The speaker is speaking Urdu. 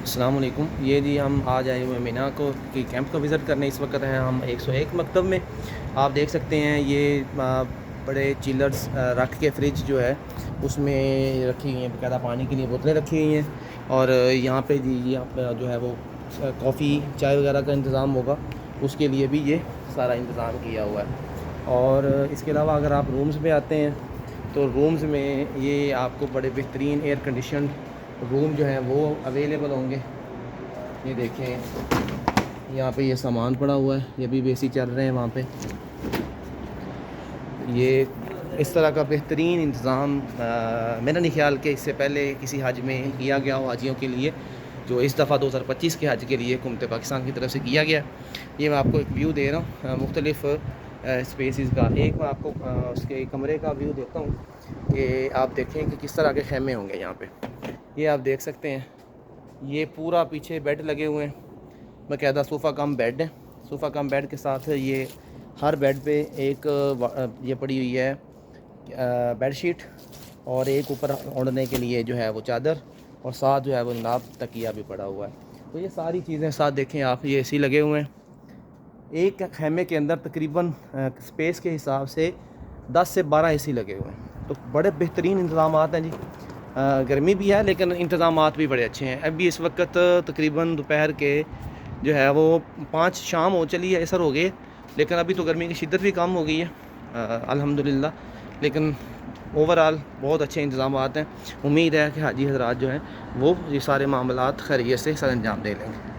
السلام علیکم. یہ جی ہم آج آئے ہوئے مینا کو کی کیمپ کو وزٹ کرنے. اس وقت ہیں ہم 101 مکتب میں. آپ دیکھ سکتے ہیں یہ بڑے چیلرز رکھ کے فریج جو ہے اس میں رکھی ہوئی ہیں, باقاعدہ پانی کے لیے بوتلیں رکھی ہوئی ہیں. اور یہاں پہ جی یہ جو ہے وہ کافی چائے وغیرہ کا انتظام ہوگا, اس کے لیے بھی یہ سارا انتظام کیا ہوا ہے. اور اس کے علاوہ اگر آپ رومز میں آتے ہیں تو رومز میں یہ آپ کو بڑے بہترین ایئر کنڈیشن روم جو ہیں وہ اویلیبل ہوں گے. یہ دیکھیں یہاں پہ یہ سامان پڑا ہوا ہے, یہ بھی اے سی چل رہے ہیں وہاں پہ. یہ اس طرح کا بہترین انتظام میرا نہیں خیال کہ اس سے پہلے کسی حج میں کیا گیا ہو حاجیوں کے لیے, جو اس دفعہ 2025 کے حج کے لیے حکومت پاکستان کی طرف سے کیا گیا. یہ میں آپ کو ایک ویو دے رہا ہوں مختلف اسپیسیز کا. ایک میں آپ کو اس کے کمرے کا ویو دیتا ہوں کہ آپ دیکھیں کہ کس طرح کے خیمے ہوں گے یہاں پہ. یہ آپ دیکھ سکتے ہیں, یہ پورا پیچھے بیڈ لگے ہوئے ہیں, باقاعدہ صوفہ کم بیڈ ہے. صوفہ کم بیڈ کے ساتھ یہ ہر بیڈ پہ ایک یہ پڑی ہوئی ہے بیڈ شیٹ, اور ایک اوپر اوڑھنے کے لیے جو ہے وہ چادر, اور ساتھ جو ہے وہ جناب تکیہ بھی پڑا ہوا ہے. تو یہ ساری چیزیں ساتھ دیکھیں آپ, یہ اے سی لگے ہوئے ہیں. ایک خیمے کے اندر تقریباً اسپیس کے حساب سے 10 سے 12 اے سی لگے ہوئے ہیں. تو بڑے بہترین انتظامات ہیں جی. گرمی بھی ہے لیکن انتظامات بھی بڑے اچھے ہیں. ابھی اس وقت تقریباً دوپہر کے جو ہے وہ 5 شام ہو چلی ہے, اثر ہو گئے, لیکن ابھی تو گرمی کی شدت بھی کم ہو گئی ہے الحمدللہ. لیکن اوورآل بہت اچھے انتظامات ہیں. امید ہے کہ حاجی حضرات جو ہیں وہ یہ سارے معاملات خیریت سے سر انجام دے لیں گے.